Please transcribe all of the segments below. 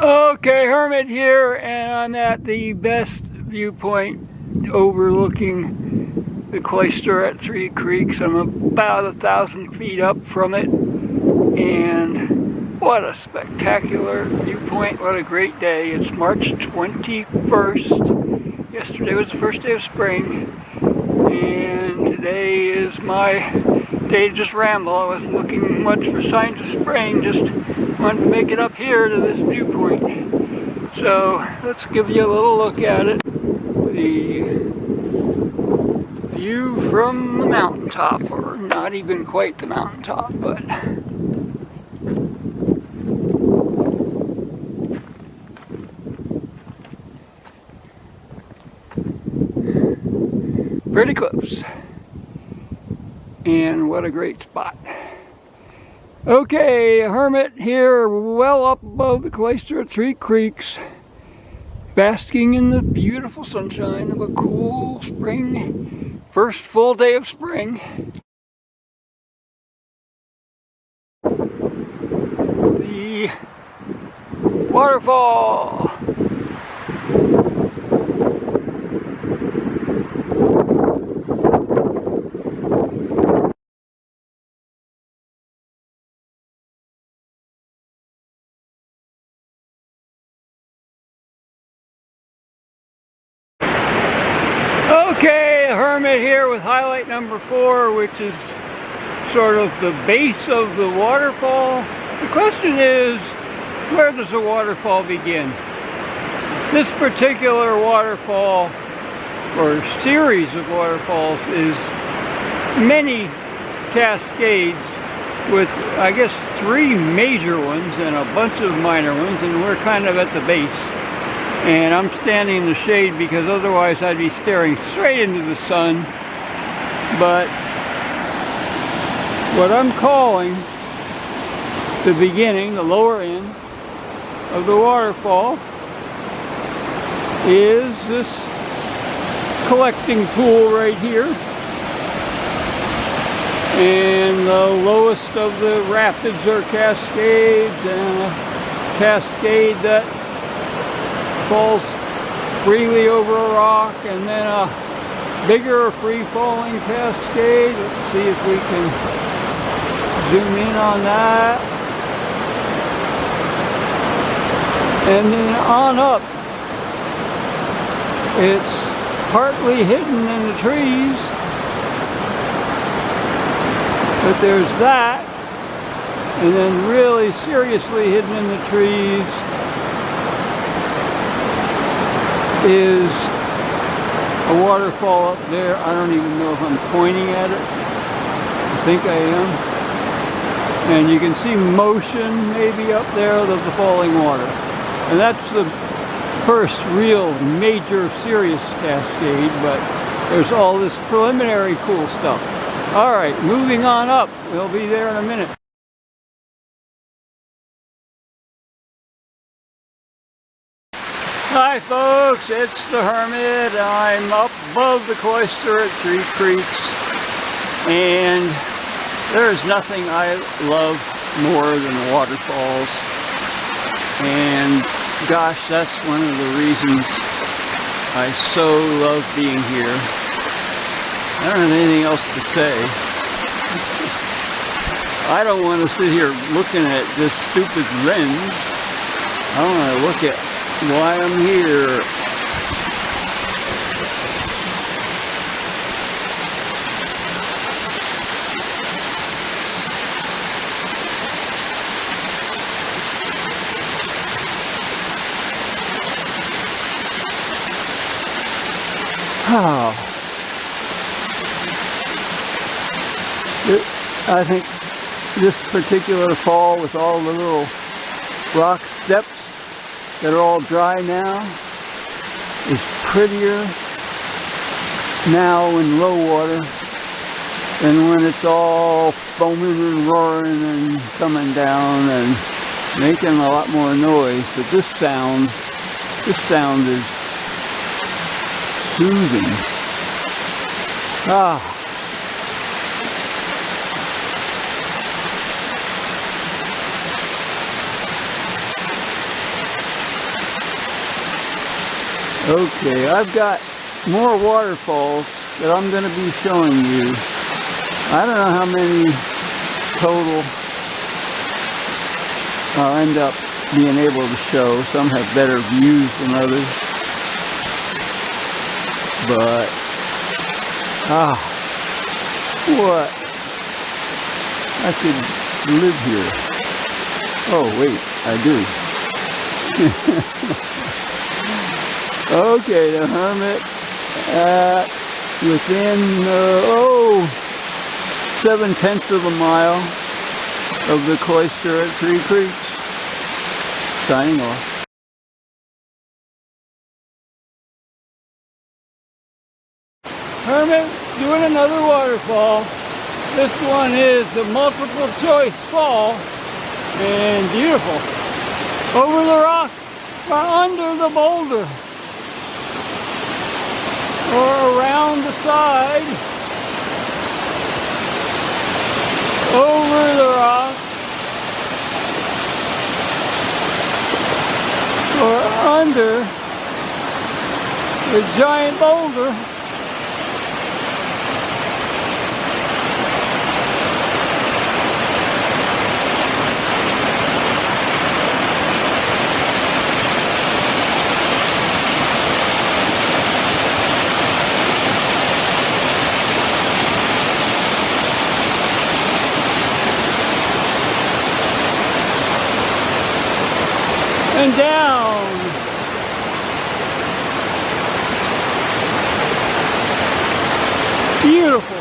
Okay, Hermit here, and I'm at the best viewpoint overlooking the Cloister at Three Creeks. I'm about 1,000 feet up from it, and what a spectacular viewpoint. What a great day. It's March 21st. Yesterday was the first day of spring, and today is my day to just ramble. I wasn't looking much for signs of spring, just wanted to make it up here to this viewpoint. So let's give you a little look at it. The view from the mountaintop, or not even quite the mountaintop, but pretty close. And what a great spot. Okay, Hermit here, well up above the Cloister at Three Creeks, basking in the beautiful sunshine of a cool spring, first full day of spring. The waterfall. Okay, Hermit here with highlight number 4, which is sort of the base of the waterfall. The question is, where does the waterfall begin? This particular waterfall, or series of waterfalls, is many cascades with, I guess, 3 major ones and a bunch of minor ones, and we're kind of at the base. And I'm standing in the shade because otherwise I'd be staring straight into the sun. But what I'm calling the beginning, the lower end of the waterfall, is this collecting pool right here. And the lowest of the rapids are cascades, and a cascade that falls freely over a rock, and then a bigger free-falling cascade. Let's see if we can zoom in on that. And then on up, it's partly hidden in the trees, but there's that, and then really seriously hidden in the trees is a waterfall up there. I don't even know if I'm pointing at it. I think I am. And you can see motion maybe up there of the falling water. And that's the first real major serious cascade, but there's all this preliminary cool stuff. All right, moving on up. We'll be there in a minute. Hi folks, it's the Hermit. I'm up above the Cloister at Three Creeks, and there's nothing I love more than waterfalls. And gosh, that's one of the reasons I so love being here. I don't have anything else to say. I don't want to sit here looking at this stupid lens. I want to look at why I'm here. I think this particular fall, with all the little rock steps that are all dry now, is prettier now in low water than when it's all foaming and roaring and coming down and making a lot more noise. But this sound is soothing. Okay, I've got more waterfalls that I'm going to be showing you. I don't know how many total I'll end up being able to show. Some have better views than others. But, what? I could live here. Oh, wait, I do. Okay, the Hermit within, 7/10 of a mile of the Cloister at 3 Creeks. Signing off. Hermit doing another waterfall. This one is the multiple choice fall, and beautiful. Over the rock or under the boulder, or around the side, over the rock, or under the giant boulder. And down. Beautiful.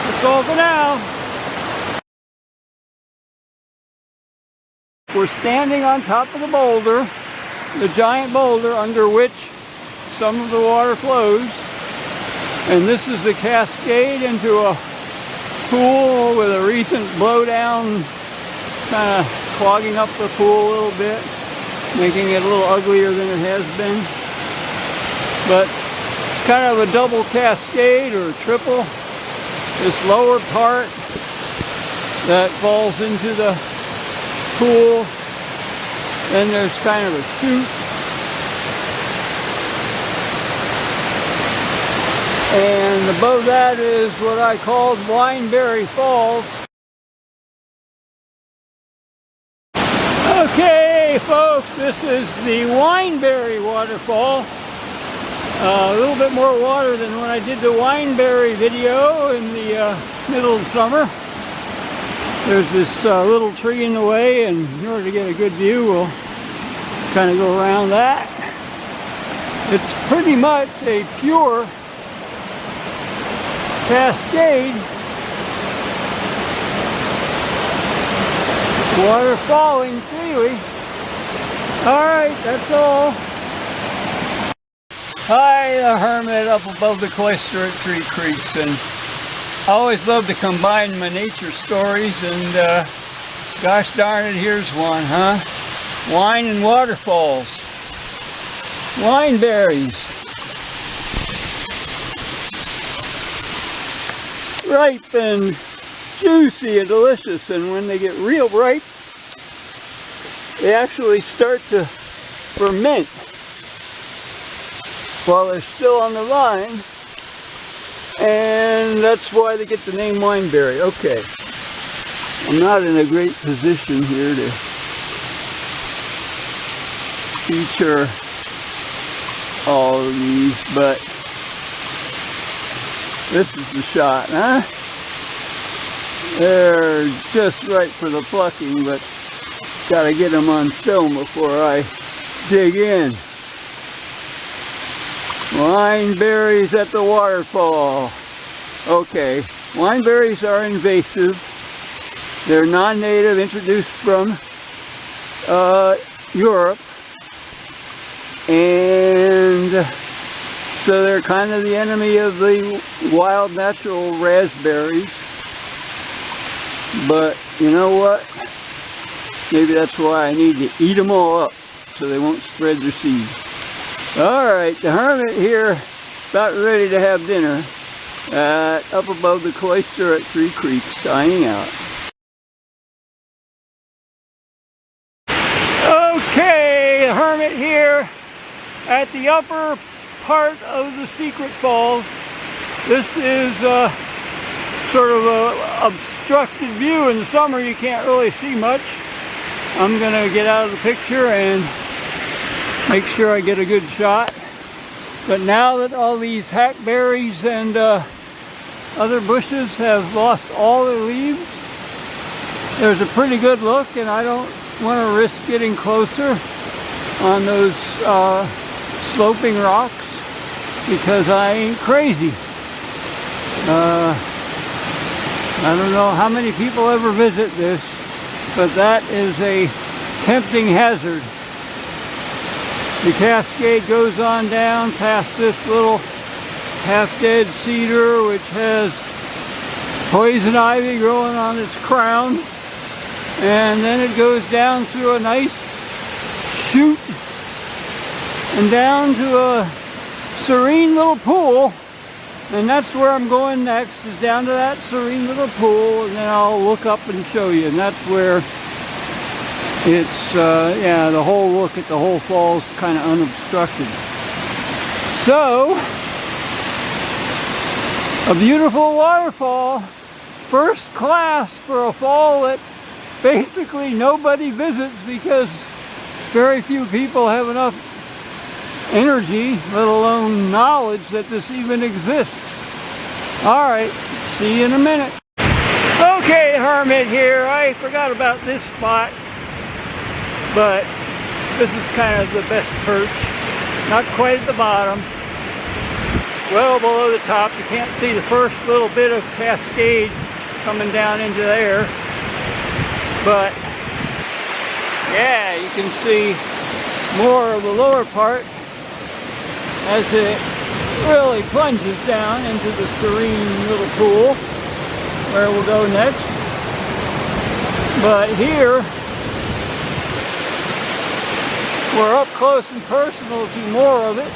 That's all for now. We're standing on top of the boulder, the giant boulder under which some of the water flows. And this is the cascade into a pool with a recent blowdown, kind of clogging up the pool a little bit, making it a little uglier than it has been. But kind of a double cascade or triple. This lower part that falls into the pool, then there's kind of a chute, and above that is what I called Wineberry Falls. Okay, folks, this is the Wineberry Waterfall. A little bit more water than when I did the Wineberry video in the middle of summer. There's this little tree in the way, and in order to get a good view, we'll kind of go around that. It's pretty much a pure cascade. Water falling freely. Alright, that's all. Hi, the Hermit up above the Cloister at 3 Creeks, and I always love to combine my nature stories, and gosh darn it, here's one, huh? Wine and waterfalls. Wineberries. Ripe and juicy and delicious, and when they get real ripe, they actually start to ferment while they're still on the vine, and that's why they get the name Wineberry. Okay, I'm not in a great position here to feature all of these, but this is the shot, huh? They're just right for the plucking, but gotta get them on film before I dig in. Wineberries at the waterfall. Okay, wineberries are invasive. They're non-native, introduced from Europe, and so they're kind of the enemy of the wild natural raspberries. But you know what? Maybe that's why I need to eat them all up so they won't spread their seeds. Alright, the Hermit here, about ready to have dinner, up above the Cloister at 3 Creeks, signing out. Okay, the Hermit here, at the upper part of the secret falls. This is sort of a obstructed view. In the summer you can't really see much. I'm gonna get out of the picture and make sure I get a good shot. But now that all these hackberries and other bushes have lost all their leaves, there's a pretty good look, and I don't want to risk getting closer on those sloping rocks because I ain't crazy. I don't know how many people ever visit this, but that is a tempting hazard. The cascade goes on down past this little half-dead cedar which has poison ivy growing on its crown, and then it goes down through a nice chute and down to a serene little pool, and that's where I'm going next, is down to that serene little pool, and then I'll look up and show you, and that's where it's, yeah, the whole look at the whole falls kind of unobstructed. So, a beautiful waterfall, first class for a fall that basically nobody visits because very few people have enough energy, let alone knowledge, that this even exists. Alright, see you in a minute. Okay, Hermit here. I forgot about this spot, but this is kind of the best perch. Not quite at the bottom, well below the top. You can't see the first little bit of cascade coming down into there, but yeah, you can see more of the lower part as it really plunges down into the serene little pool where we'll go next. But here we're up close and personal to more of it.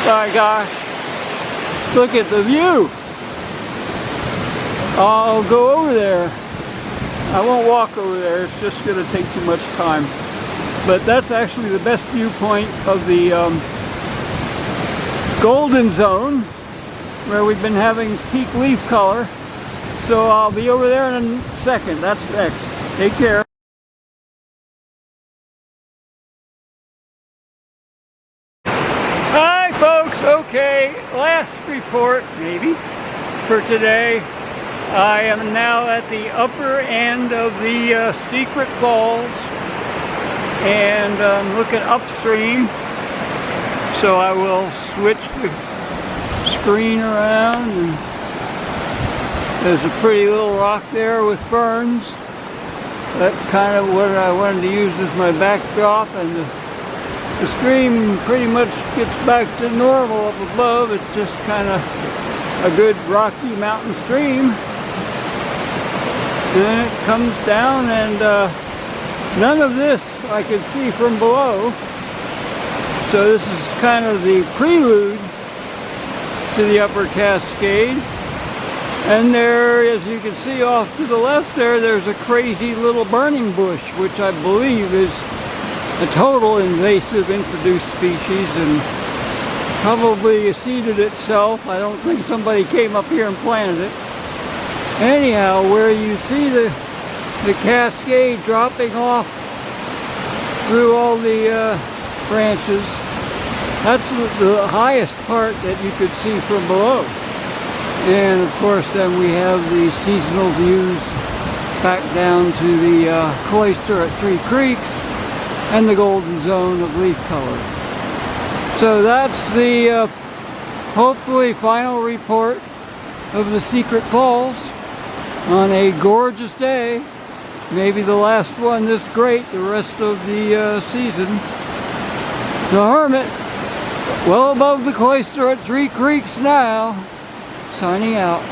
My gosh, look at the view. I'll go over there. I won't walk over there, it's just going to take too much time. But that's actually the best viewpoint of the golden zone where we've been having peak leaf color. So I'll be over there in a second. That's next. Take care. Okay, last report, maybe, for today. I am now at the upper end of the secret falls, and I'm looking upstream, so I will switch the screen around. And there's a pretty little rock there with ferns. That's kind of what I wanted to use as my backdrop, and the stream pretty much gets back to normal up above. It's just kind of a good rocky mountain stream. And then it comes down, and none of this I could see from below. So this is kind of the prelude to the upper cascade. And there, as you can see off to the left there, there's a crazy little burning bush, which I believe is a total invasive introduced species and probably seeded itself. I don't think somebody came up here and planted it. Anyhow, where you see the cascade dropping off through all the branches, that's the highest part that you could see from below. And of course then we have the seasonal views back down to the Cloister at Three Creeks and the golden zone of leaf color. So that's the hopefully final report of the secret falls on a gorgeous day. Maybe the last one this great the rest of the season. The Hermit, well above the Cloister at 3 Creeks now, signing out.